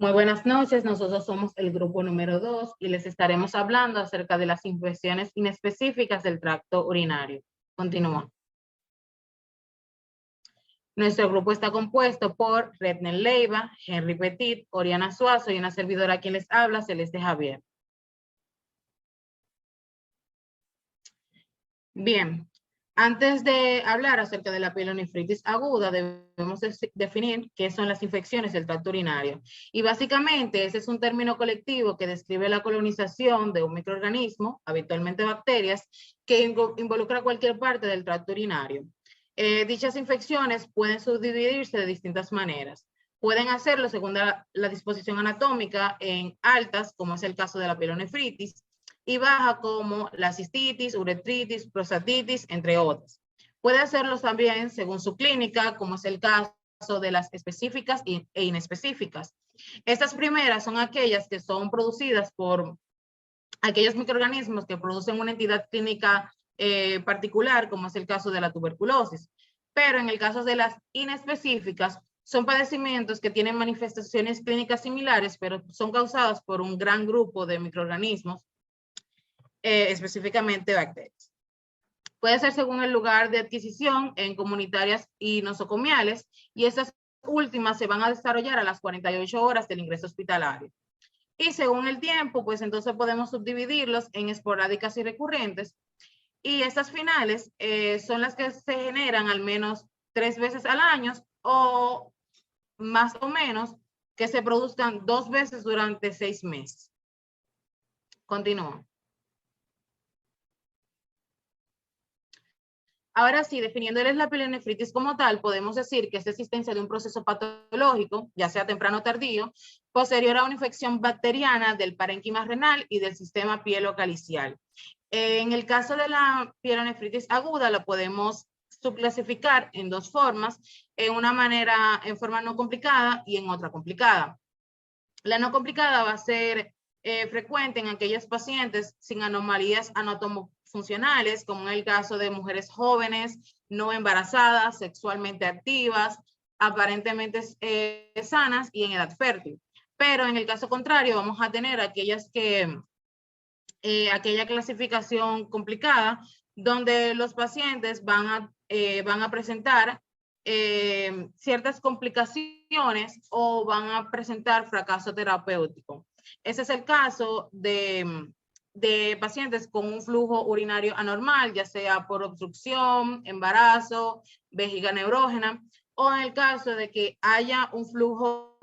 Muy buenas noches, nosotros somos el grupo número 2 y les estaremos hablando acerca de las infecciones inespecíficas del tracto urinario. Continúa. Nuestro grupo está compuesto por Rednel Leiva, Henry Petit, Oriana Suazo y una servidora a quien les habla, Celeste Javier. Bien, antes de hablar acerca de la pielonefritis aguda, debemos definir qué son las infecciones del tracto urinario. Y básicamente ese es un término colectivo que describe la colonización de un microorganismo, habitualmente bacterias, que involucra cualquier parte del tracto urinario. Dichas infecciones pueden subdividirse de distintas maneras. Pueden hacerlo según la disposición anatómica en altas, como es el caso de la pielonefritis, y baja como la cistitis, uretritis, prostatitis, entre otras. Puede hacerlo también según su clínica, como es el caso de las específicas e inespecíficas. Estas primeras son aquellas que son producidas por aquellos microorganismos que producen una entidad clínica particular, como es el caso de la tuberculosis. Pero en el caso de las inespecíficas, son padecimientos que tienen manifestaciones clínicas similares, pero son causados por un gran grupo de microorganismos, específicamente bacterias. Puede ser según el lugar de adquisición en comunitarias y nosocomiales, y estas últimas se van a desarrollar a las 48 horas del ingreso hospitalario. Y según el tiempo, pues entonces podemos subdividirlos en esporádicas y recurrentes. Y estas finales son las que se generan al menos 3 veces al año o más o menos que se produzcan 2 veces durante 6 meses. Continúo. Ahora sí, definiéndoles la pielonefritis como tal, podemos decir que es existencia de un proceso patológico, ya sea temprano o tardío, posterior a una infección bacteriana del parénquima renal y del sistema pielocalicial. En el caso de la pielonefritis aguda, la podemos subclasificar en dos formas, en forma no complicada y en otra complicada. La no complicada va a ser frecuente en aquellos pacientes sin anomalías anatomofuncionales, como en el caso de mujeres jóvenes, no embarazadas, sexualmente activas, aparentemente sanas y en edad fértil. Pero en el caso contrario vamos a tener aquella clasificación complicada donde los pacientes van a presentar ciertas complicaciones o van a presentar fracaso terapéutico. Ese es el caso de pacientes con un flujo urinario anormal, ya sea por obstrucción, embarazo, vejiga neurógena, o en el caso de que haya un flujo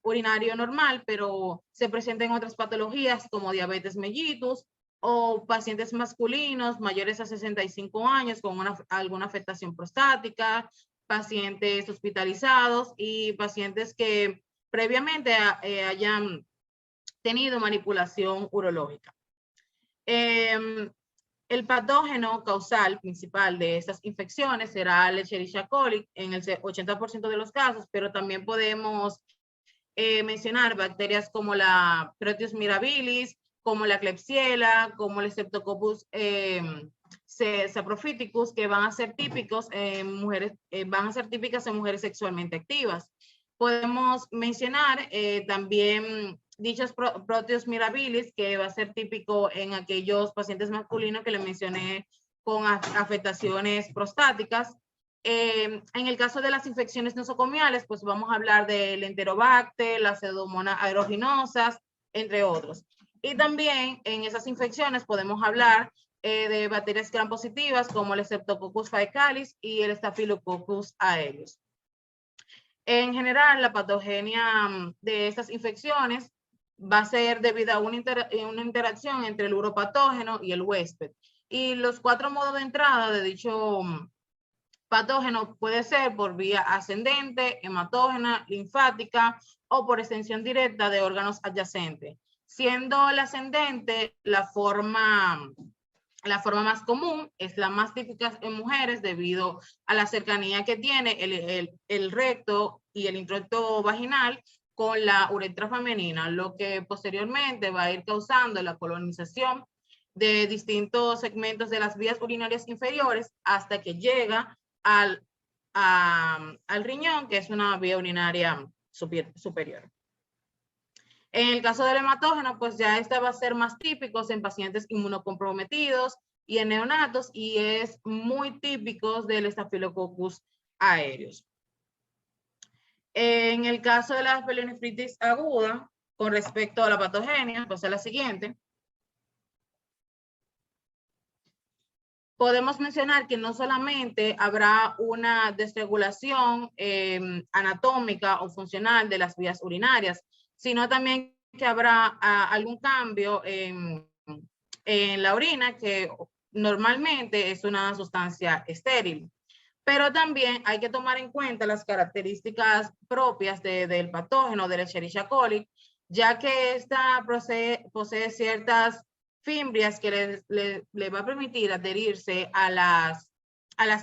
urinario normal, pero se presenten otras patologías como diabetes mellitus, o pacientes masculinos mayores a 65 años con alguna afectación prostática, pacientes hospitalizados y pacientes que previamente hayan tenido manipulación urológica. El patógeno causal principal de estas infecciones será el Escherichia coli en el 80% de los casos, pero también podemos mencionar bacterias como la Proteus mirabilis, como la Klebsiella, como el Streptococcus saprophyticus, que van a ser típicos en mujeres, típicas en mujeres sexualmente activas. Podemos mencionar también dichos Proteus mirabilis, que va a ser típico en aquellos pacientes masculinos que les mencioné con afectaciones prostáticas. En el caso de las infecciones nosocomiales, pues vamos a hablar del Enterobacter, las Pseudomonas aeruginosa, entre otros. Y también en esas infecciones podemos hablar de bacterias gram positivas como el Streptococcus faecalis y el Staphylococcus aureus. En general, la patogenia de estas infecciones va a ser debido a una interacción entre el uropatógeno y el huésped. Y los 4 modos de entrada de dicho patógeno puede ser por vía ascendente, hematógena, linfática o por extensión directa de órganos adyacentes. Siendo la ascendente la forma más común, es la más típica en mujeres debido a la cercanía que tiene el recto y el introito vaginal con la uretra femenina, lo que posteriormente va a ir causando la colonización de distintos segmentos de las vías urinarias inferiores hasta que llega al riñón, que es una vía urinaria superior. En el caso del hematógeno, pues ya este va a ser más típico en pacientes inmunocomprometidos y en neonatos, y es muy típico del Staphylococcus aureus. En el caso de la pielonefritis aguda, con respecto a la patogenia, pues es la siguiente. Podemos mencionar que no solamente habrá una desregulación anatómica o funcional de las vías urinarias, sino también que habrá algún cambio en la orina, que normalmente es una sustancia estéril. Pero también hay que tomar en cuenta las características propias del patógeno de la Escherichia coli, ya que esta posee ciertas fimbrias que le va a permitir adherirse a las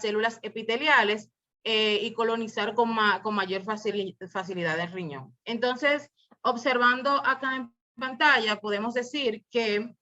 células epiteliales y colonizar con mayor facilidad el riñón. Entonces, observando acá en pantalla, podemos decir que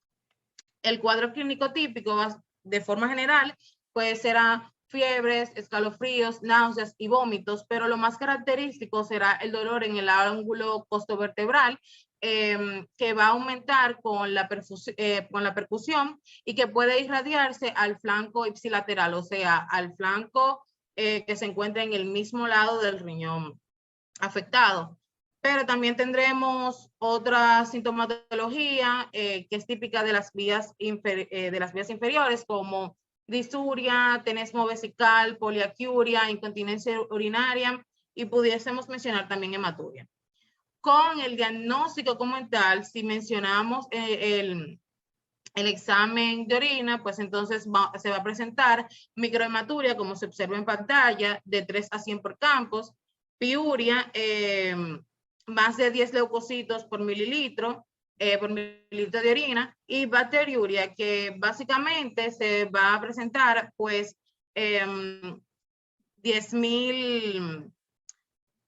el cuadro clínico típico, de forma general, pues será fiebres, escalofríos, náuseas y vómitos, pero lo más característico será el dolor en el ángulo costovertebral, que va a aumentar con la percusión y que puede irradiarse al flanco ipsilateral, o sea, al flanco que se encuentra en el mismo lado del riñón afectado. Pero también tendremos otra sintomatología que es típica de las vías inferiores, como disuria, tenesmo vesical, poliacuria, incontinencia urinaria, y pudiésemos mencionar también hematuria. Con el diagnóstico como tal, si mencionamos el examen de orina, pues entonces se va a presentar microhematuria, como se observa en pantalla, de 3 a 100 por campos, piuria, más de 10 leucocitos por mililitro de orina, y bacteriuria, que básicamente se va a presentar pues 10,000,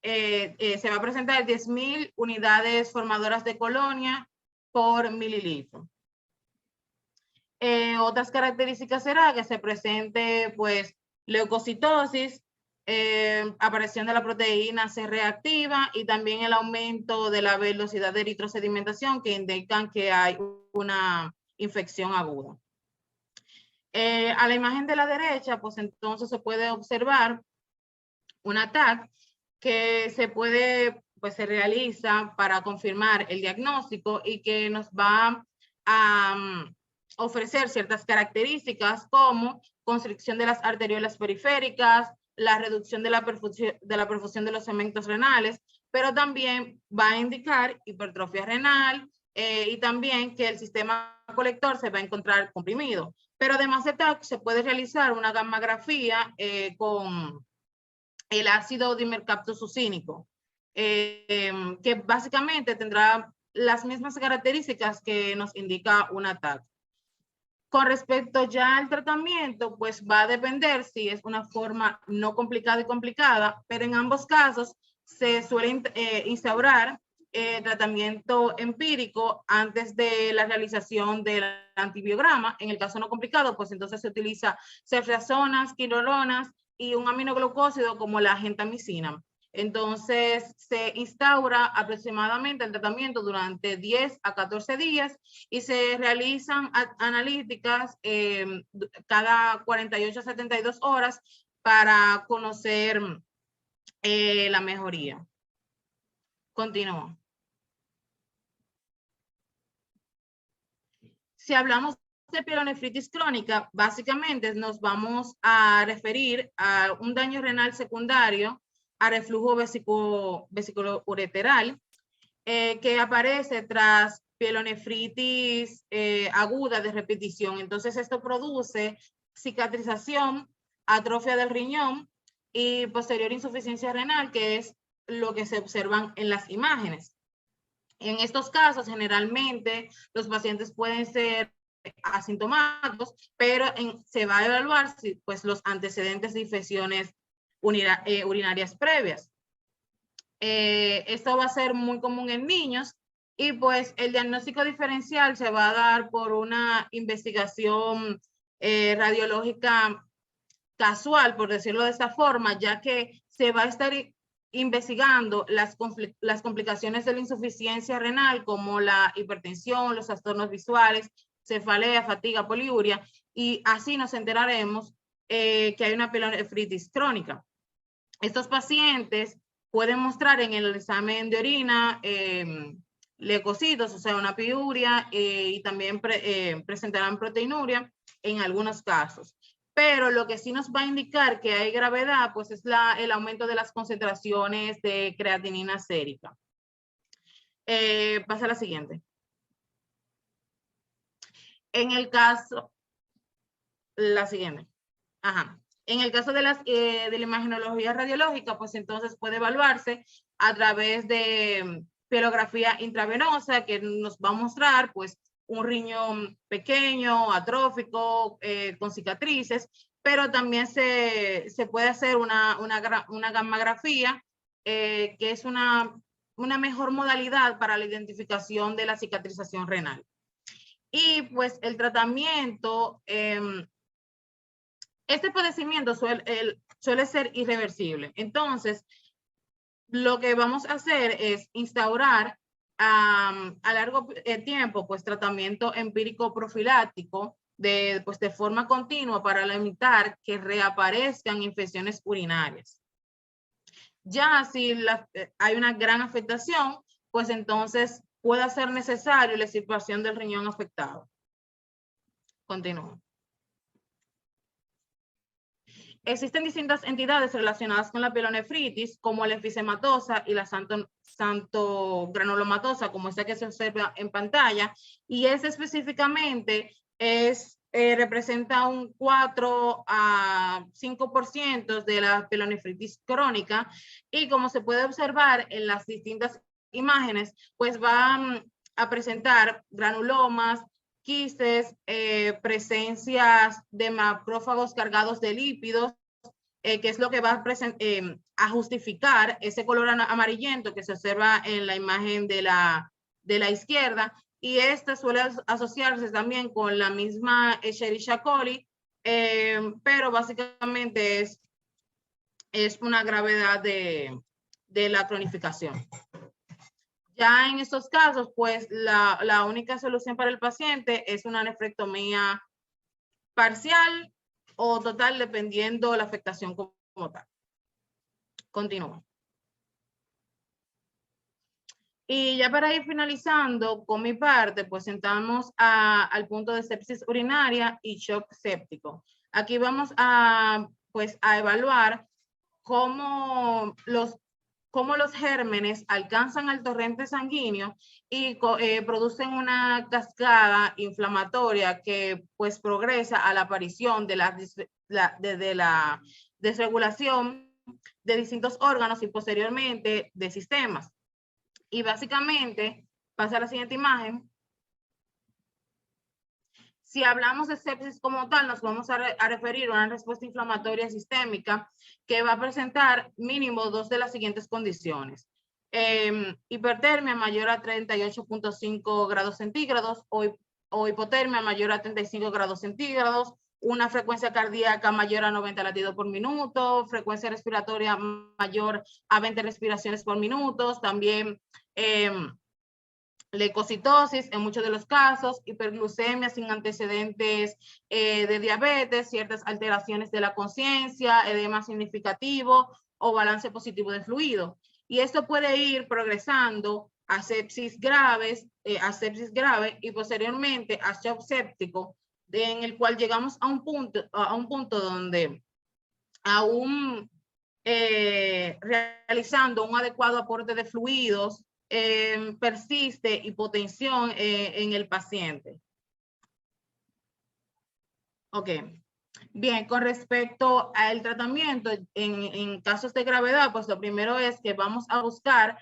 se va a presentar 10,000 unidades formadoras de colonia por mililitro. Otras características será que se presente pues leucocitosis, aparición de la proteína C reactiva y también el aumento de la velocidad de eritrosedimentación, que indican que hay una infección aguda. A la imagen de la derecha, pues entonces se puede observar una TAC que se realiza para confirmar el diagnóstico y que nos va a ofrecer ciertas características como constricción de las arteriolas periféricas, la reducción de la perfusión de los segmentos renales, pero también va a indicar hipertrofia renal y también que el sistema colector se va a encontrar comprimido. Pero además de TAC, se puede realizar una gammagrafía con el ácido dimercaptosucínico, que básicamente tendrá las mismas características que nos indica una TAC. Con respecto ya al tratamiento, pues va a depender si es una forma no complicada y complicada, pero en ambos casos se suele instaurar tratamiento empírico antes de la realización del antibiograma. En el caso no complicado, pues entonces se utiliza ceftriaxonas, quinolonas y un aminoglucósido como la gentamicina. Entonces se instaura aproximadamente el tratamiento durante 10 a 14 días y se realizan analíticas cada 48 a 72 horas para conocer la mejoría. Continúo. Si hablamos de pielonefritis crónica, básicamente nos vamos a referir a un daño renal secundario a reflujo vesicoureteral que aparece tras pielonefritis aguda de repetición. Entonces esto produce cicatrización, atrofia del riñón y posterior insuficiencia renal, que es lo que se observan en las imágenes. En estos casos, generalmente, los pacientes pueden ser asintomáticos, pero se va a evaluar pues, los antecedentes de infecciones urinarias previas. Esto va a ser muy común en niños y pues el diagnóstico diferencial se va a dar por una investigación radiológica casual, por decirlo de esta forma, ya que se va a estar investigando las complicaciones de la insuficiencia renal, como la hipertensión, los trastornos visuales, cefalea, fatiga, poliuria, y así nos enteraremos que hay una pielonefritis crónica. Estos pacientes pueden mostrar en el examen de orina leucocitos, o sea, una piuria, y también presentarán proteinuria en algunos casos. Pero lo que sí nos va a indicar que hay gravedad, pues es el aumento de las concentraciones de creatinina sérica. Pasa a la siguiente. En el caso, la siguiente. Ajá. En el caso de la imagenología radiológica, pues entonces puede evaluarse a través de pielografía intravenosa, que nos va a mostrar pues un riñón pequeño, atrófico, con cicatrices, pero también se puede hacer una gammagrafía, que es una mejor modalidad para la identificación de la cicatrización renal. Y pues el tratamiento, este padecimiento suele ser irreversible. Entonces, lo que vamos a hacer es instaurar a largo tiempo, pues, tratamiento empírico profiláctico de forma continua para limitar que reaparezcan infecciones urinarias. Ya si hay una gran afectación, pues entonces puede ser necesario la extirpación del riñón afectado. Continúo. Existen distintas entidades relacionadas con la pielonefritis, como la enfisematosa y la santogranulomatosa, como esta que se observa en pantalla, y ese específicamente representa un 4 a 5% de la pielonefritis crónica, y como se puede observar en las distintas imágenes, pues va a presentar granulomas, quistes, presencias de macrófagos cargados de lípidos, que es lo que va a justificar ese color amarillento que se observa en la imagen de la izquierda, y esta suele asociarse también con la misma Escherichia coli, pero básicamente es una gravedad de la cronificación. Ya en estos casos, pues la única solución para el paciente es una nefrectomía parcial o total, dependiendo la afectación como tal. Continúo. Y ya para ir finalizando con mi parte, pues entramos al punto de sepsis urinaria y shock séptico. Aquí vamos a evaluar cómo los gérmenes alcanzan al torrente sanguíneo y producen una cascada inflamatoria que pues progresa a la aparición de la desregulación de distintos órganos y posteriormente de sistemas. Y básicamente, pasa a la siguiente imagen. Si hablamos de sepsis como tal, nos vamos a referir a una respuesta inflamatoria sistémica que va a presentar mínimo 2 de las siguientes condiciones. Hipertermia mayor a 38.5 grados centígrados o hipotermia mayor a 35 grados centígrados, una frecuencia cardíaca mayor a 90 latidos por minuto, frecuencia respiratoria mayor a 20 respiraciones por minuto, también leucocitosis en muchos de los casos, hiperglucemia sin antecedentes de diabetes, ciertas alteraciones de la conciencia, edema significativo o balance positivo de fluido. Y esto puede ir progresando a sepsis grave y posteriormente a shock séptico, en el cual llegamos a un punto donde aún realizando un adecuado aporte de fluidos, persiste hipotensión en el paciente. Ok. Bien, con respecto al tratamiento, en casos de gravedad, pues lo primero es que vamos a buscar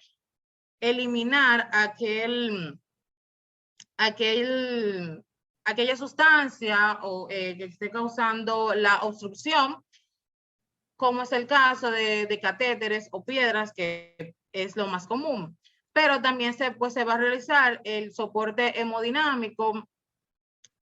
eliminar aquella sustancia que esté causando la obstrucción, como es el caso de catéteres o piedras, que es lo más común. Pero también se va a realizar el soporte hemodinámico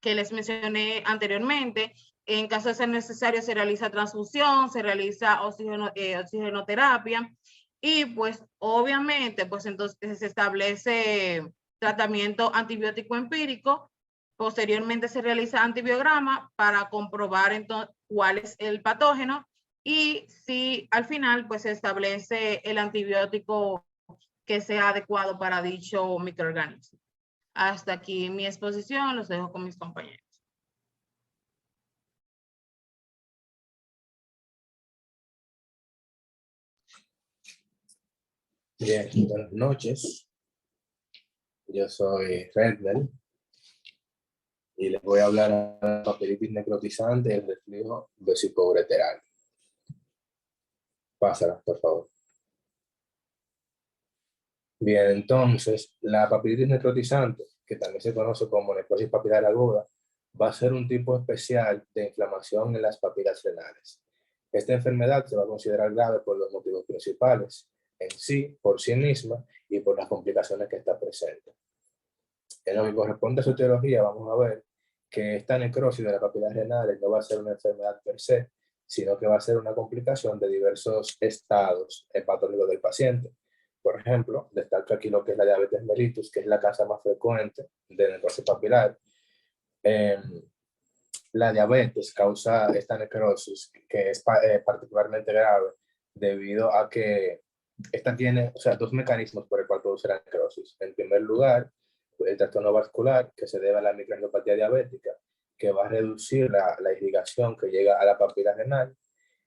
que les mencioné anteriormente. En caso de ser necesario, se realiza transfusión, se realiza oxigenoterapia, Y pues obviamente, pues entonces se establece tratamiento antibiótico empírico. Posteriormente se realiza antibiograma para comprobar entonces cuál es el patógeno y si al final pues se establece el antibiótico que sea adecuado para dicho microorganismo. Hasta aquí mi exposición, los dejo con mis compañeros. Bien, buenas noches. Yo soy Redmel y les voy a hablar de la papilitis necrotizante y el reflujo vesicoureteral. Pásala, por favor. Bien, entonces, la papilitis necrotizante, que también se conoce como necrosis papilar aguda, va a ser un tipo especial de inflamación en las papilas renales. Esta enfermedad se va a considerar grave por los motivos principales, en sí, por sí misma, y por las complicaciones que está presente. En lo que corresponde a su etiología, vamos a ver que esta necrosis de las papilas renales no va a ser una enfermedad per se, sino que va a ser una complicación de diversos estados hepatológicos del paciente. Por ejemplo, destaca aquí lo que es la diabetes mellitus, que es la causa más frecuente de necrosis papilar. Eh, la diabetes causa esta necrosis, que es particularmente grave, debido a que esta tiene, o sea, dos mecanismos por el cual produce la necrosis. En primer lugar, el trastorno vascular, que se debe a la microangiopatía diabética, que va a reducir la irrigación que llega a la papila renal,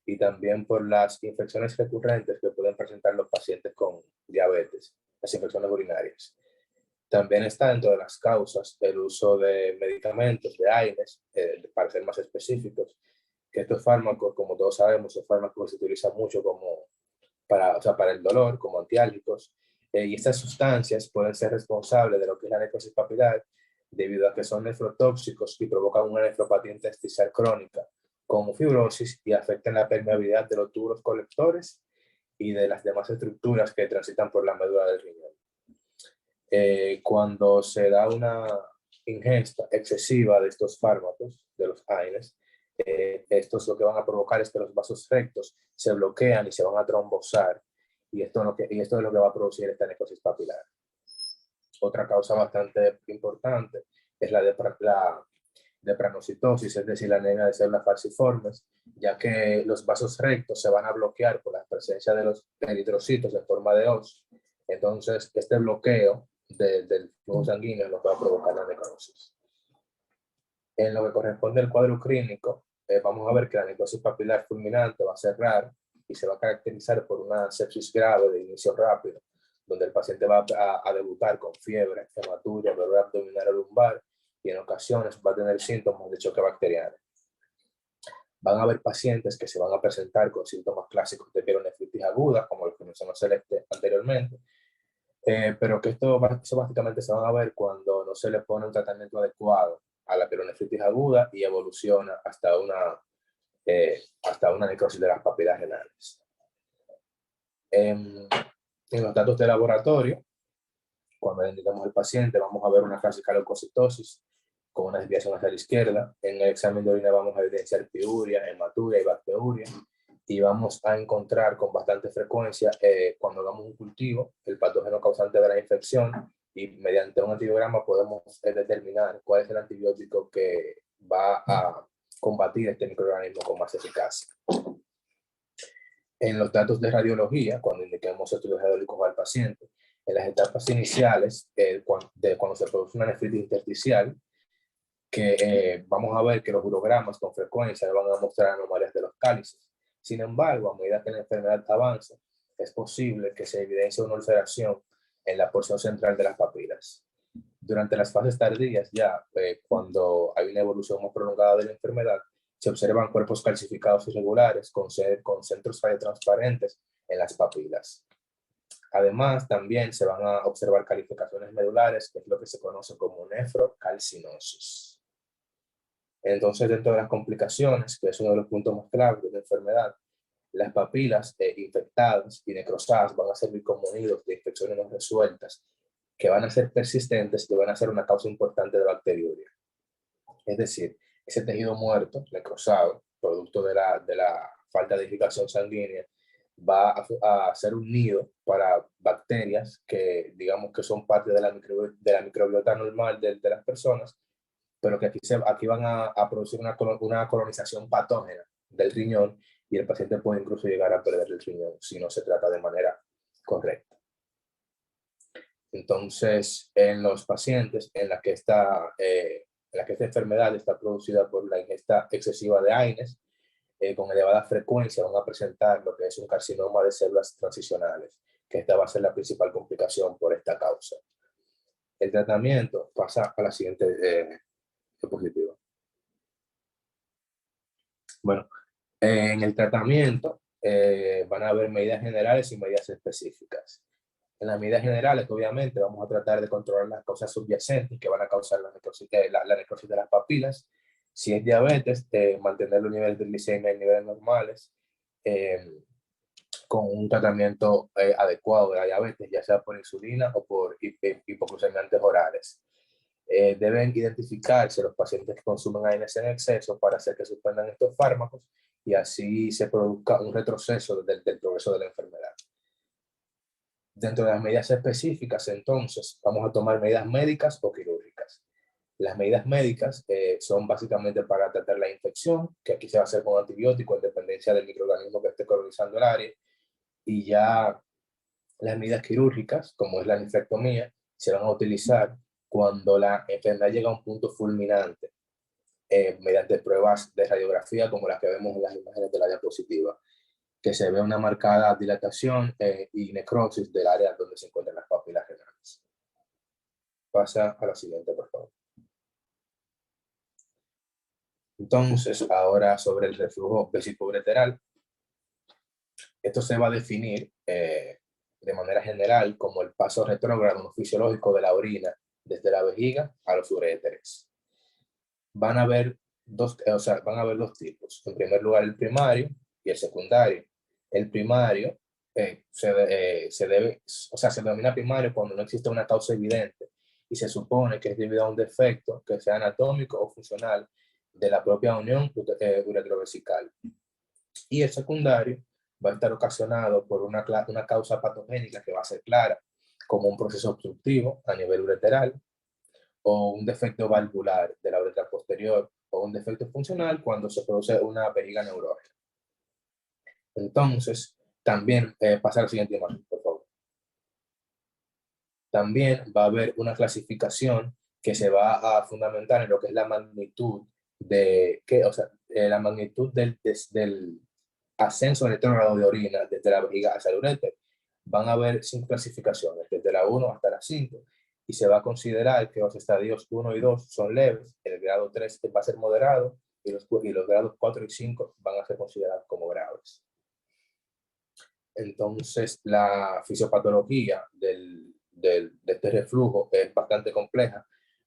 y también por las infecciones recurrentes que pueden presentar los pacientes con diabetes, las infecciones urinarias. También está dentro de las causas el uso de medicamentos, de AINES, para ser más específicos, que estos fármacos, como todos sabemos, son fármacos que se utilizan mucho como para, o sea, para el dolor, como antiálgicos, y estas sustancias pueden ser responsables de lo que es la necrosis papilar debido a que son nefrotóxicos y provocan una nefropatía intersticial crónica con fibrosis y afectan la permeabilidad de los tubos colectores y de las demás estructuras que transitan por la médula del riñón. Cuando se da una ingesta excesiva de estos fármacos, de los AINES, estos lo que van a provocar es que los vasos rectos se bloquean y se van a trombosar, y esto es lo que va a producir esta necrosis papilar. Otra causa bastante importante es la depranocitosis, es decir, la anemia de células falciformes, ya que los vasos rectos se van a bloquear por la presencia de los eritrocitos en forma de hoz. Entonces, este bloqueo del flujo sanguíneo es lo que va a provocar la necrosis. En lo que corresponde al cuadro clínico, vamos a ver que la necrosis papilar fulminante va a ser rara y se va a caracterizar por una sepsis grave de inicio rápido, donde el paciente va a debutar con fiebre, hematuria, dolor abdominal o lumbar, y en ocasiones va a tener síntomas de choque bacteriano. Van a haber pacientes que se van a presentar con síntomas clásicos de pielonefritis aguda, como los que mencionó Celeste anteriormente, pero que eso básicamente se van a ver cuando no se le pone un tratamiento adecuado a la pielonefritis aguda y evoluciona hasta una necrosis de las papilas renales. En los datos de laboratorio, cuando indicamos al paciente, vamos a ver una clásica leucocitosis con una desviación hacia la izquierda. En el examen de orina vamos a evidenciar piuria, hematuria y bacteriuria. Y vamos a encontrar con bastante frecuencia, cuando hagamos un cultivo, el patógeno causante de la infección, y mediante un antibiograma podemos determinar cuál es el antibiótico que va a combatir este microorganismo con más eficacia. En los datos de radiología, cuando indiquemos estudios radiológicos al paciente, en las etapas iniciales, cuando se produce una nefritis intersticial, que vamos a ver que los urogramas con frecuencia van a mostrar anomalías de los cálices. Sin embargo, a medida que la enfermedad avanza, es posible que se evidencie una ulceración en la porción central de las papilas. Durante las fases tardías, ya cuando hay una evolución más prolongada de la enfermedad, se observan cuerpos calcificados irregulares con centros radiotransparentes en las papilas. Además, también se van a observar calificaciones medulares, que es lo que se conoce como nefrocalcinosis. Entonces, dentro de las complicaciones, que es uno de los puntos más claves de la enfermedad, las papilas infectadas y necrosadas van a servir como nidos de infecciones no resueltas, que van a ser persistentes y van a ser una causa importante de bacteriuria. Es decir, ese tejido muerto, necrosado, producto de la falta de irrigación sanguínea, va a ser un nido para bacterias que digamos que son parte de la microbiota normal de las personas, pero que aquí van a producir una colonización patógena del riñón y el paciente puede incluso llegar a perder el riñón si no se trata de manera correcta. Entonces, en los pacientes en la que esta enfermedad está producida por la ingesta excesiva de AINES, con elevada frecuencia van a presentar lo que es un carcinoma de células transicionales, que esta va a ser la principal complicación por esta causa. El tratamiento pasa a la siguiente diapositiva. Bueno, en el tratamiento van a haber medidas generales y medidas específicas. En las medidas generales, obviamente, vamos a tratar de controlar las causas subyacentes que van a causar la necrosis de las papilas. Si es diabetes, mantener los niveles de glicemia en niveles normales, con un tratamiento adecuado de la diabetes, ya sea por insulina o por hipoglucemiantes orales. Deben identificarse los pacientes que consumen AINES en exceso para hacer que suspendan estos fármacos y así se produzca un retroceso del progreso de la enfermedad. Dentro de las medidas específicas, entonces, vamos a tomar medidas médicas o quirúrgicas. Las medidas médicas son básicamente para tratar la infección, que aquí se va a hacer con antibióticos en dependencia del microorganismo que esté colonizando el área, y ya las medidas quirúrgicas, como es la nefrectomía, se van a utilizar cuando la enfermedad llega a un punto fulminante, mediante pruebas de radiografía como las que vemos en las imágenes de la diapositiva, que se ve una marcada dilatación y necrosis del área donde se encuentran las papilas renales. Pasa a la siguiente, por favor. Entonces, ahora sobre el reflujo vesicoureteral. Esto se va a definir de manera general como el paso retrógrado no fisiológico de la orina desde la vejiga a los uréteres. Van a haber dos tipos. En primer lugar, el primario y el secundario. El primario se denomina primario cuando no existe una causa evidente y se supone que es debido a un defecto que sea anatómico o funcional de la propia unión uretrovesical. Y el secundario va a estar ocasionado por una causa patogénica que va a ser clara, como un proceso obstructivo a nivel ureteral, o un defecto valvular de la uretra posterior, o un defecto funcional cuando se produce una vejiga neurógena. Entonces, también pasa a la siguiente imagen, por favor. También va a haber una clasificación que se va a fundamentar en lo que es la magnitud la magnitud del ascenso retrógrado de orina desde la vejiga hacia el uréter. Van a haber 5 clasificaciones, desde la 1 hasta la 5, y se va a considerar que los estadios 1 y 2 son leves, el grado 3 va a ser moderado, y los grados 4 y 5 van a ser considerados como graves. Entonces, la fisiopatología de este reflujo es bastante compleja,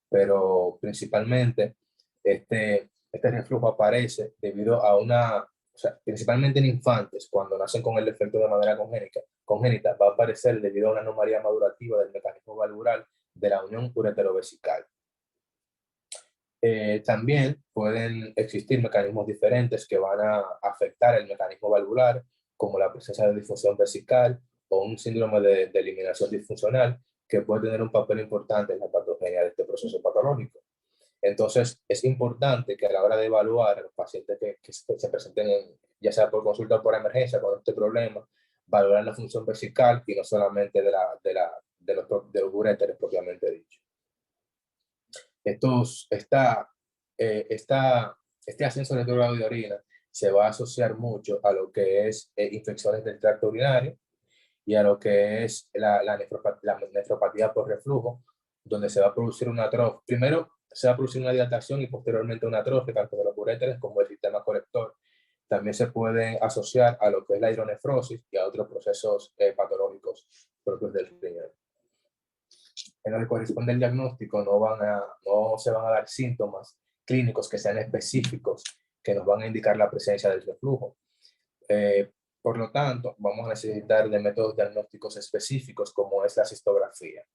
pero principalmente este reflujo aparece debido a principalmente en infantes, cuando nacen con el defecto de manera congénita, va a aparecer debido a una anomalía madurativa del mecanismo valvular de la unión ureterovesical. También pueden existir mecanismos diferentes que van a afectar el mecanismo valvular, como la presencia de disfunción vesical o un síndrome de eliminación disfuncional, que puede tener un papel importante en la patogenia de este proceso patológico. Entonces, es importante que a la hora de evaluar a los pacientes que se presenten, ya sea por consulta o por emergencia con este problema, valorar la función vesical y no solamente de los uréteres propiamente dicho. Este ascenso retrógrado de orina se va a asociar mucho a lo que es infecciones del tracto urinario y a lo que es la nefropatía por reflujo, donde se va a producir una atrofia. Primero se va a producir una dilatación y posteriormente una atrofia, tanto de los uréteres como del sistema colector. También se puede asociar a lo que es la hidronefrosis y a otros procesos patológicos propios del riñón. En lo que corresponde al diagnóstico, no se van a dar síntomas clínicos que sean específicos, que nos van a indicar la presencia del reflujo. Por lo tanto, vamos a necesitar de métodos diagnósticos específicos, como es la cistografía.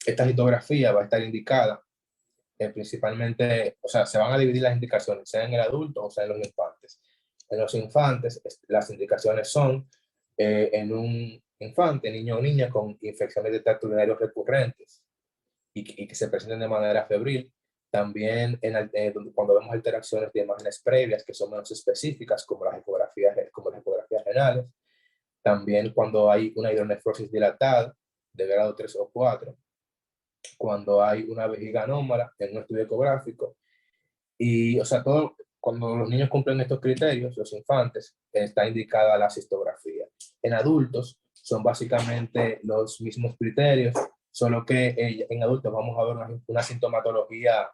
Esta cistografía va a estar indicada principalmente, se van a dividir las indicaciones, sea en el adulto o sea en los infantes. En los infantes, las indicaciones son en un infante, niño o niña con infecciones de tracto urinario recurrentes y que se presenten de manera febril. También cuando vemos alteraciones de imágenes previas que son menos específicas, como las ecografías renales. También cuando hay una hidronefrosis dilatada de grado 3 o 4. Cuando hay una vejiga anómala en un estudio ecográfico. Y, o sea, cuando los niños cumplen estos criterios, los infantes, está indicada la cistografía. En adultos son básicamente los mismos criterios, solo que en adultos vamos a ver una sintomatología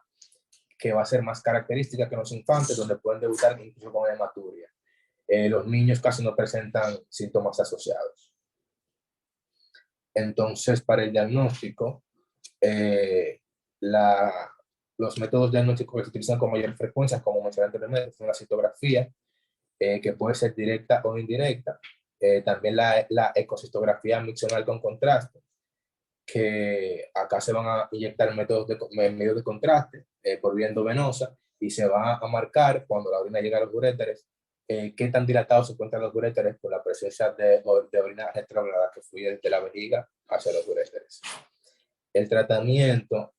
que va a ser más característica que en los infantes, donde pueden debutar incluso con hematuria. Los niños casi no presentan síntomas asociados. Entonces, para el diagnóstico, los métodos diagnósticos que se utilizan con mayor frecuencia, como mencioné anteriormente, son la citografía, que puede ser directa o indirecta. También la ecocistografía miccional con contraste, que acá se van a inyectar medios de contraste por vía endovenosa y se va a marcar cuando la orina llega a los uréteres qué tan dilatados se encuentran los uréteres por la presencia de orina retrógrada que fluye desde la vejiga hacia los uréteres. El tratamiento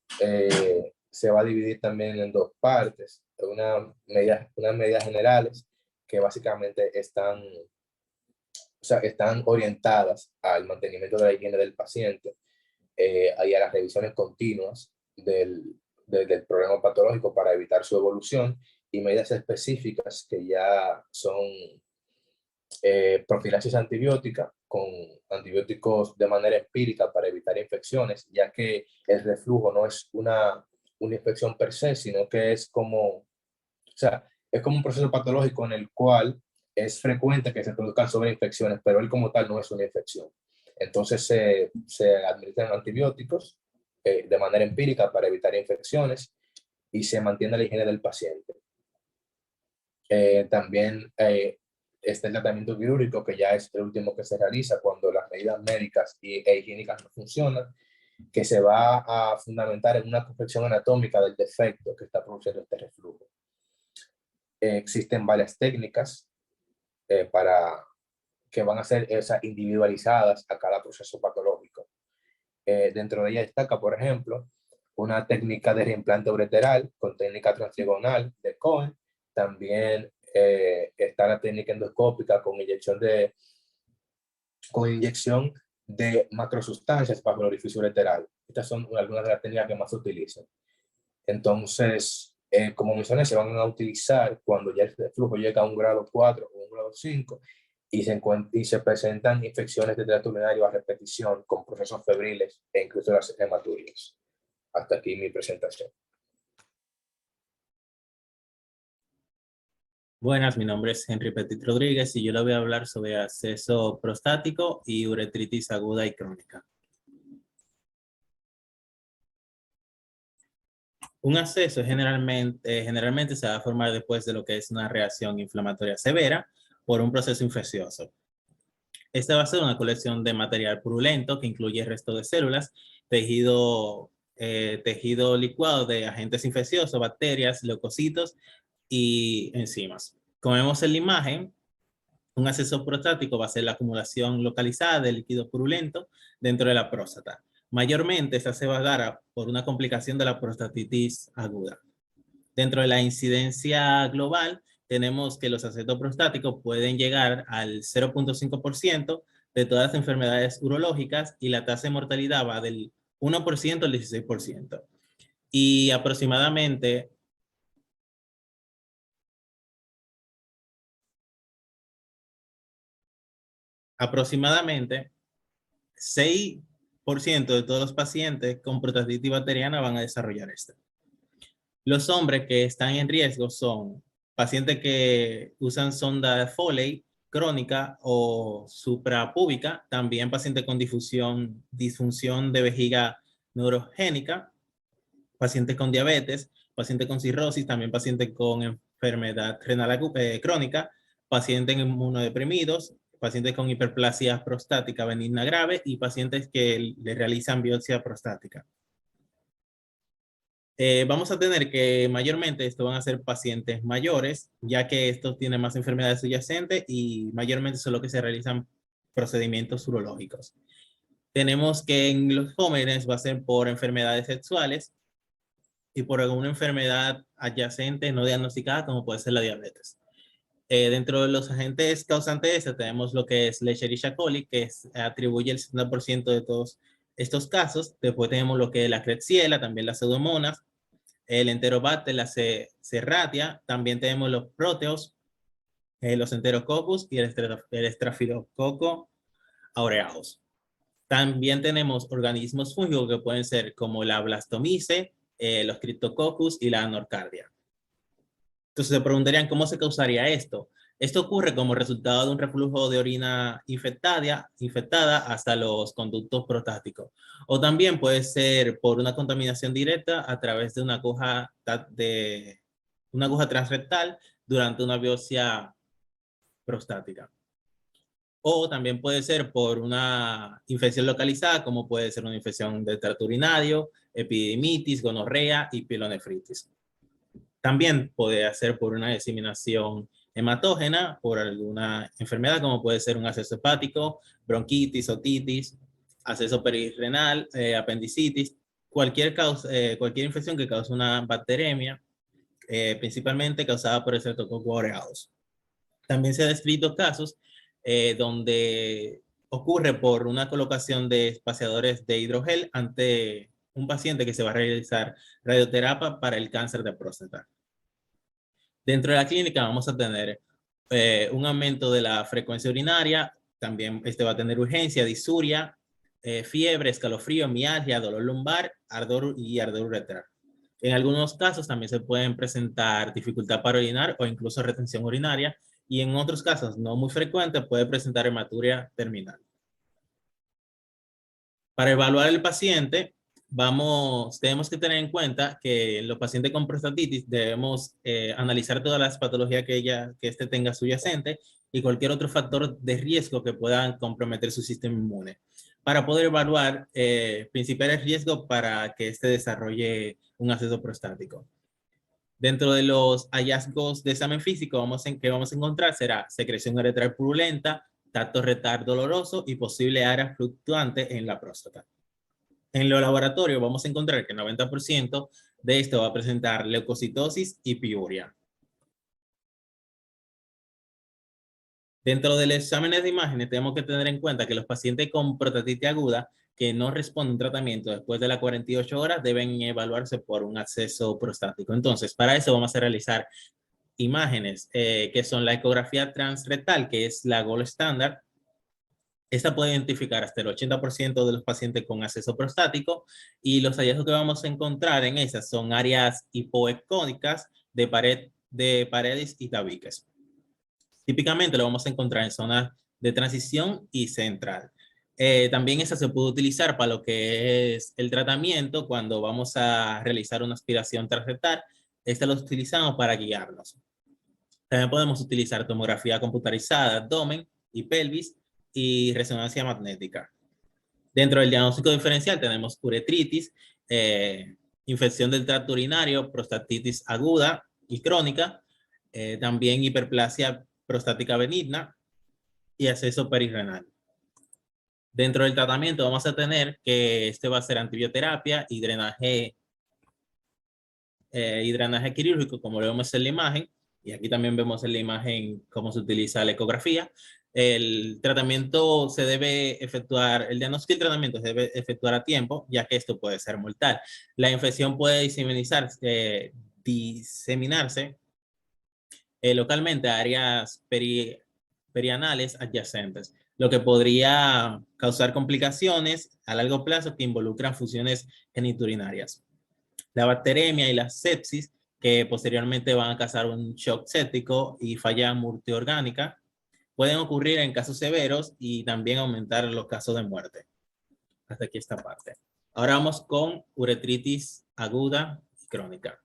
se va a dividir también en dos partes, unas medidas generales que básicamente están orientadas al mantenimiento de la higiene del paciente y a las revisiones continuas del problema patológico para evitar su evolución, y medidas específicas que ya son profilaxis antibiótica con antibióticos de manera empírica para evitar infecciones, ya que el reflujo no es una infección per se, sino que es como un proceso patológico en el cual es frecuente que se produzcan sobreinfecciones, pero él como tal no es una infección. Entonces se administran antibióticos de manera empírica para evitar infecciones y se mantiene la higiene del paciente. También está el tratamiento quirúrgico, que ya es el último que se realiza cuando las medidas médicas e higiénicas no funcionan, que se va a fundamentar en una corrección anatómica del defecto que está produciendo este reflujo. Existen varias técnicas que van a ser individualizadas a cada proceso patológico. Dentro de ella destaca, por ejemplo, una técnica de reimplante ureteral con técnica transdiagonal de Cohen. También está la técnica endoscópica con inyección de macrosustancias bajo el orificio ureteral. Estas son algunas de las técnicas que más se utilizan. Entonces, como mencioné, se van a utilizar cuando ya el flujo llega a un grado 4 o un grado 5 y se presentan infecciones de tracto urinario a repetición con procesos febriles e incluso las hematurias. Hasta aquí mi presentación. Buenas, mi nombre es Henry Petit Rodríguez y yo le voy a hablar sobre absceso prostático y uretritis aguda y crónica. Un absceso generalmente se va a formar después de lo que es una reacción inflamatoria severa por un proceso infeccioso. Esta va a ser una colección de material purulento que incluye el resto de células, tejido licuado de agentes infecciosos, bacterias, leucocitos y enzimas. Como vemos en la imagen, un absceso prostático va a ser la acumulación localizada de líquido purulento dentro de la próstata. Mayormente esta se va a dar por una complicación de la prostatitis aguda. Dentro de la incidencia global, tenemos que los abscesos prostáticos pueden llegar al 0.5% de todas las enfermedades urológicas y la tasa de mortalidad va del 1% al 16%. Y aproximadamente aproximadamente 6% de todos los pacientes con prostatitis bacteriana van a desarrollar esto. Los hombres que están en riesgo son pacientes que usan sonda Foley crónica o suprapúbica, también pacientes con disfunción de vejiga neurogénica, pacientes con diabetes, pacientes con cirrosis, también pacientes con enfermedad renal crónica, pacientes inmunodeprimidos, pacientes con hiperplasia prostática benigna grave y pacientes que le realizan biopsia prostática. Vamos a tener que mayormente esto van a ser pacientes mayores, ya que estos tienen más enfermedades subyacentes y mayormente son los que se realizan procedimientos urológicos. Tenemos que en los jóvenes va a ser por enfermedades sexuales y por alguna enfermedad adyacente no diagnosticada, como puede ser la diabetes. Dentro de los agentes causantes de esta tenemos lo que es Escherichia coli, que atribuye el 70% de todos estos casos. Después tenemos lo que es la Klebsiella, también las Pseudomonas, el Enterobacter, la Serratia. También tenemos los Proteus, los Enterococcus y el Staphylococcus aureus. También tenemos organismos fúngicos que pueden ser como la Blastomyces, los Cryptococcus y la Nocardia. Entonces se preguntarían cómo se causaría esto. Esto ocurre como resultado de un reflujo de orina infectada hasta los conductos prostáticos. O también puede ser por una contaminación directa a través de una aguja transrectal durante una biopsia prostática. O también puede ser por una infección localizada, como puede ser una infección del tracto urinario, epididimitis, gonorrea y pielonefritis. También puede ser por una diseminación hematógena, por alguna enfermedad, como puede ser un acceso hepático, bronquitis, otitis, acceso perirrenal, apendicitis, cualquier infección que cause una bacteremia, principalmente causada por el Streptococcus aureus. También se han descrito casos donde ocurre por una colocación de espaciadores de hidrogel ante un paciente que se va a realizar radioterapia para el cáncer de próstata. Dentro de la clínica vamos a tener un aumento de la frecuencia urinaria, también va a tener urgencia, disuria, fiebre, escalofrío, mialgia, dolor lumbar, ardor y ardor uretral. En algunos casos también se pueden presentar dificultad para orinar o incluso retención urinaria, y en otros casos no muy frecuentes puede presentar hematuria terminal. Para evaluar al paciente, tenemos que tener en cuenta que en los pacientes con prostatitis debemos analizar todas las patologías que este tenga subyacente y cualquier otro factor de riesgo que pueda comprometer su sistema inmune, para poder evaluar principales riesgos para que este desarrolle un acceso prostático. Dentro de los hallazgos de examen físico que vamos a encontrar será secreción uretral purulenta, tacto rectal doloroso y posible área fluctuante en la próstata. En los laboratorios vamos a encontrar que el 90% de esto va a presentar leucocitosis y piuria. Dentro de los exámenes de imágenes tenemos que tener en cuenta que los pacientes con prostatitis aguda que no responden a un tratamiento después de las 48 horas deben evaluarse por un acceso prostático. Entonces, para eso vamos a realizar imágenes que son la ecografía transrectal, que es la gold standard. Esta puede identificar hasta el 80% de los pacientes con acceso prostático, y los hallazgos que vamos a encontrar en esas son áreas hipoecónicas de paredes y tabiques. Típicamente lo vamos a encontrar en zonas de transición y central. También esa se puede utilizar para lo que es el tratamiento cuando vamos a realizar una aspiración transrectal. Esta lo utilizamos para guiarnos. También podemos utilizar tomografía computarizada, abdomen y pelvis y resonancia magnética. Dentro del diagnóstico diferencial tenemos uretritis, infección del tracto urinario, prostatitis aguda y crónica, también hiperplasia prostática benigna y acceso perirrenal. Dentro del tratamiento vamos a tener que va a ser antibioterapia y drenaje quirúrgico, como lo vemos en la imagen, y aquí también vemos en la imagen cómo se utiliza la ecografía. El tratamiento se debe efectuar, el diagnóstico y el tratamiento se debe efectuar a tiempo, ya que esto puede ser mortal. La infección puede diseminarse localmente a áreas perianales adyacentes, lo que podría causar complicaciones a largo plazo que involucran funciones geniturinarias. La bacteremia y la sepsis, que posteriormente van a causar un shock séptico y falla multiorgánica, pueden ocurrir en casos severos y también aumentar los casos de muerte. Hasta aquí esta parte. Ahora vamos con uretritis aguda y crónica.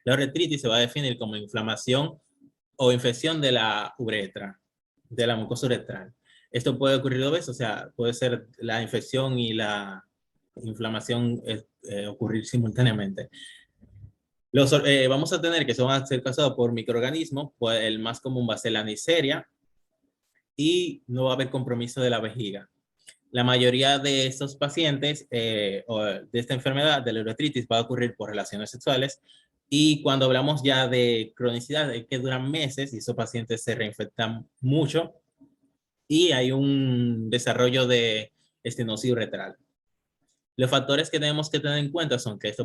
La uretritis se va a definir como inflamación o infección de la uretra, de la mucosa uretral. Esto puede ocurrir dos veces, o sea, puede ser la infección y la inflamación ocurrir simultáneamente. Vamos a tener que se van a ser causados por microorganismos, pues el más común va a ser la Neisseria y no va a haber compromiso de la vejiga. La mayoría de estos pacientes o de esta enfermedad de la uretritis va a ocurrir por relaciones sexuales y cuando hablamos ya de cronicidad es que duran meses y esos pacientes se reinfectan mucho y hay un desarrollo de estenosis uretral. Los factores que tenemos que tener en cuenta son que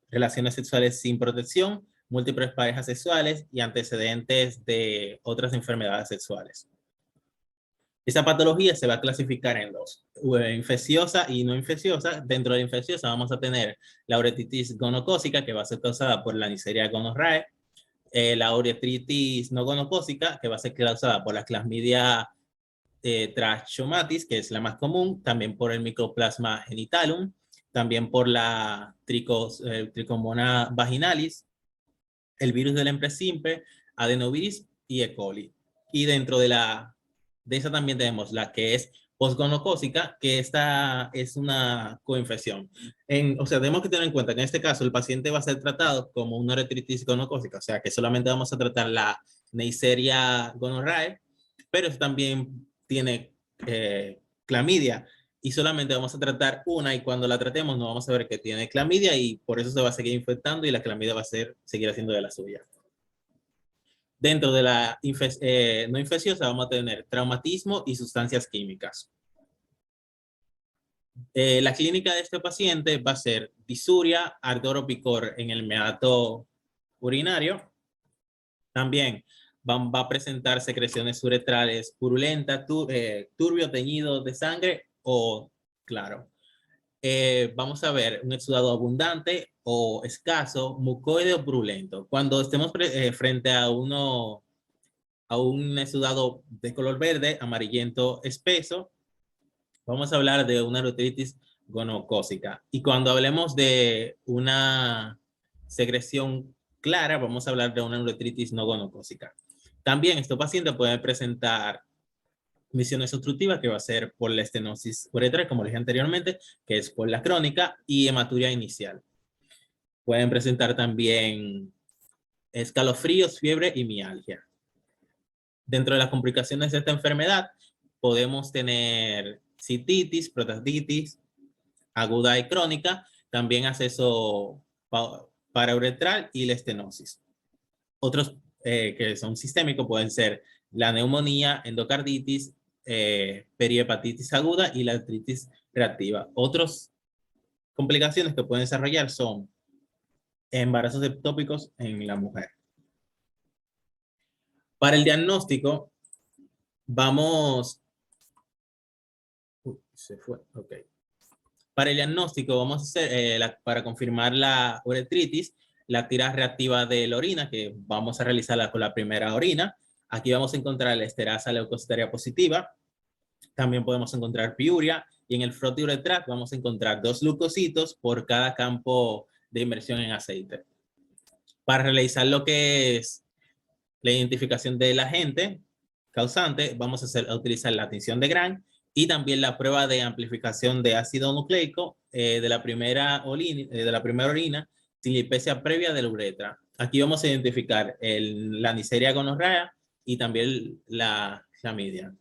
relaciones sexuales sin protección, múltiples parejas sexuales y antecedentes de otras enfermedades sexuales. Esta patología se va a clasificar en dos, infecciosa y no infecciosa. Dentro de la infecciosa vamos a tener la uretitis gonocócica, que va a ser causada por la Neisseria gonorrhoeae, la uretritis no gonocócica, que va a ser causada por la Clasmidia trachomatis, que es la más común, también por el Mycoplasma genitalum, también por la Trichomonas vaginalis, el virus del Empre simple, adenovirus y E. coli. Y dentro de esa también tenemos la que es posgonocócica, que esta es una coinfección. O sea, tenemos que tener en cuenta que en este caso el paciente va a ser tratado como una uretritis gonocócica, o sea, que solamente vamos a tratar la Neisseria gonorrhoeae, pero eso también tiene clamidia y solamente vamos a tratar una y cuando la tratemos no vamos a ver que tiene clamidia y por eso se va a seguir infectando y la clamidia va a seguir haciendo de la suya. Dentro de la no infecciosa vamos a tener traumatismo y sustancias químicas. La clínica de este paciente va a ser disuria, ardor o picor en el meato urinario. También va a presentar secreciones uretrales purulentas, turbio, teñido de sangre o claro. Vamos a ver un exudado abundante o escaso, mucoide o purulento. Cuando estemos frente a un exudado de color verde, amarillento, espeso, vamos a hablar de una uretritis gonocócica. Y cuando hablemos de una secreción clara, vamos a hablar de una uretritis no gonocócica. También estos pacientes pueden presentar misiones obstructivas, que va a ser por la estenosis uretral, como les dije anteriormente, que es por la crónica, y hematuria inicial. Pueden presentar también escalofríos, fiebre y mialgia. Dentro de las complicaciones de esta enfermedad, podemos tener cistitis, proctitis, aguda y crónica, también acceso parauretral y la estenosis. Otros que son sistémicos pueden ser la neumonía, endocarditis, perihepatitis aguda y la artritis reactiva. Otras complicaciones que pueden desarrollar son embarazos ectópicos en la mujer. Para el diagnóstico, vamos... se fue, ok. Para el diagnóstico vamos a hacer, para confirmar la uretritis, la actividad reactiva de la orina, que vamos a realizarla con la primera orina. Aquí vamos a encontrar la esterasa leucocitaria positiva. También podemos encontrar piuria. Y en el frotiuretral vamos a encontrar 2 leucocitos por cada campo de inmersión en aceite. Para realizar lo que es la identificación del agente causante, vamos a utilizar la tinción de Gram y también la prueba de amplificación de ácido nucleico de la primera orina sin lipesia previa de la uretra. Aquí vamos a identificar la Neisseria gonorrhoeae y también la clamidia.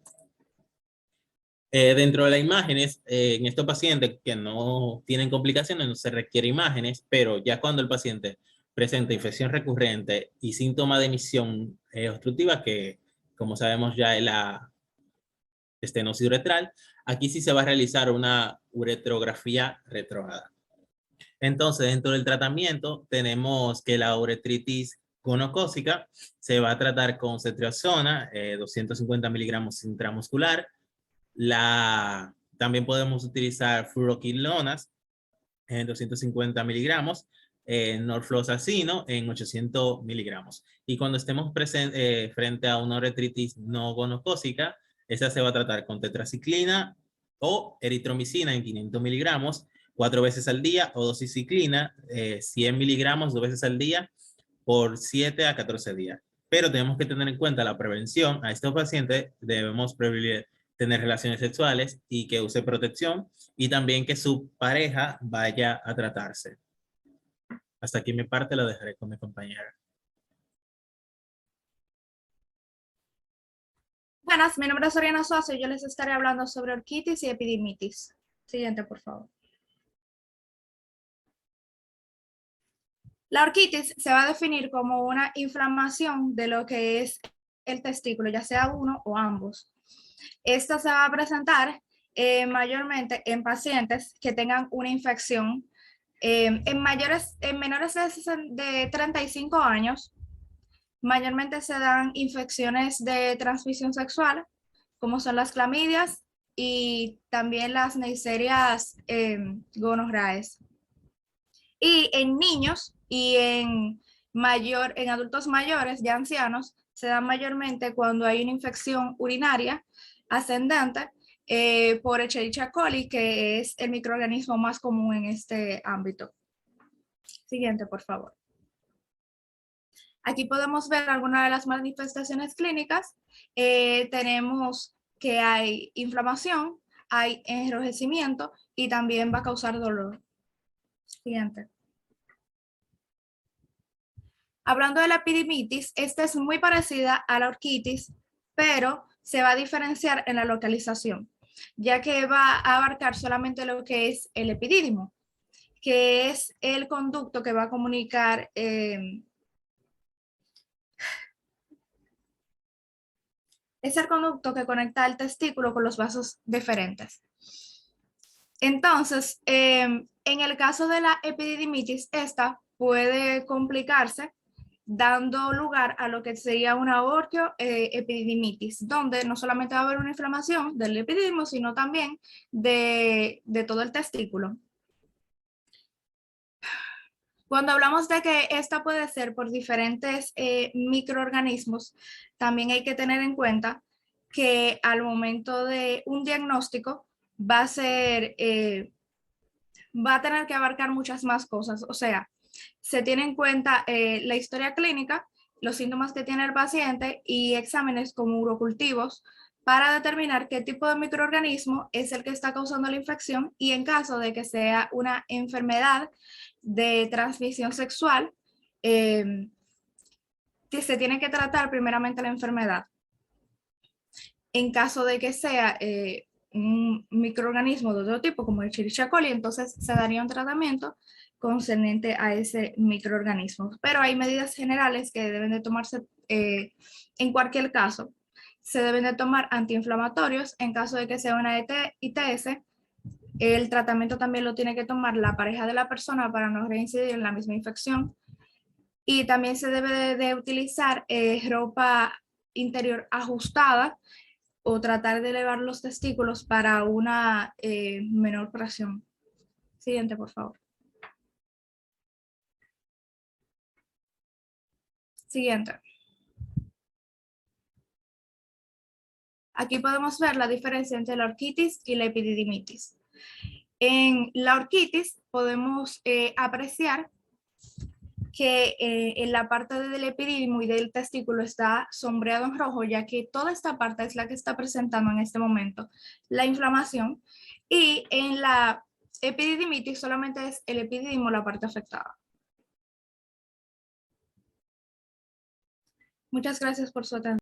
Dentro de las imágenes, en estos pacientes que no tienen complicaciones no se requiere imágenes, pero ya cuando el paciente presenta infección recurrente y síntoma de emisión obstructiva, que como sabemos ya es la estenosis uretral, aquí sí se va a realizar una uretrografía retrógrada. Entonces, dentro del tratamiento tenemos que la uretritis gonocócica se va a tratar con ceftriaxona, 250 miligramos intramuscular. También podemos utilizar fluoroquinolonas en 250 miligramos, norfloxacino en 800 miligramos. Y cuando estemos frente a una uretritis no gonocócica, esa se va a tratar con tetraciclina o eritromicina en 500 miligramos, 4 veces al día, o doxiciclina, 100 miligramos 2 veces al día, por 7 a 14 días. Pero tenemos que tener en cuenta la prevención. A estos pacientes debemos tener relaciones sexuales y que use protección y también que su pareja vaya a tratarse. Hasta aquí mi parte, lo dejaré con mi compañera. Buenas, mi nombre es Oriana Sosa y yo les estaré hablando sobre orquitis y epididimitis. Siguiente, por favor. La orquitis se va a definir como una inflamación de lo que es el testículo, ya sea uno o ambos. Esta se va a presentar mayormente en pacientes que tengan una infección en menores de 35 años. Mayormente se dan infecciones de transmisión sexual, como son las clamidias y también las neiserias gonorreae. Y en niños y en adultos mayores, ya ancianos, se dan mayormente cuando hay una infección urinaria ascendente por Escherichia coli, que es el microorganismo más común en este ámbito. Siguiente, por favor. Aquí podemos ver algunas de las manifestaciones clínicas. Tenemos que hay inflamación, hay enrojecimiento y también va a causar dolor. Siguiente. Hablando de la epididimitis, esta es muy parecida a la orquitis, pero se va a diferenciar en la localización, ya que va a abarcar solamente lo que es el epidídimo, que es el conducto que va a comunicar es el conducto que conecta el testículo con los vasos deferentes. Entonces, en el caso de la epididimitis, esta puede complicarse dando lugar a lo que sería una orquioepididimitis, donde no solamente va a haber una inflamación del epididimo, sino también de todo el testículo. Cuando hablamos de que esta puede ser por diferentes microorganismos, también hay que tener en cuenta que al momento de un diagnóstico va a tener que abarcar muchas más cosas. O sea, se tiene en cuenta la historia clínica, los síntomas que tiene el paciente y exámenes como urocultivos para determinar qué tipo de microorganismo es el que está causando la infección y en caso de que sea una enfermedad de transmisión sexual, que se tiene que tratar primeramente la enfermedad. En caso de que sea un microorganismo de otro tipo, como el Escherichia coli, entonces se daría un tratamiento concerniente a ese microorganismo. Pero hay medidas generales que deben de tomarse en cualquier caso. Se deben de tomar antiinflamatorios en caso de que sea una ITS. El tratamiento también lo tiene que tomar la pareja de la persona para no reincidir en la misma infección. Y también se debe de utilizar ropa interior ajustada o tratar de elevar los testículos para una menor presión. Siguiente, por favor. Siguiente. Aquí podemos ver la diferencia entre la orquitis y la epididimitis. En la orquitis podemos apreciar que en la parte del epididimo y del testículo está sombreado en rojo, ya que toda esta parte es la que está presentando en este momento la inflamación, y en la epididimitis solamente es el epididimo la parte afectada. Muchas gracias por su atención.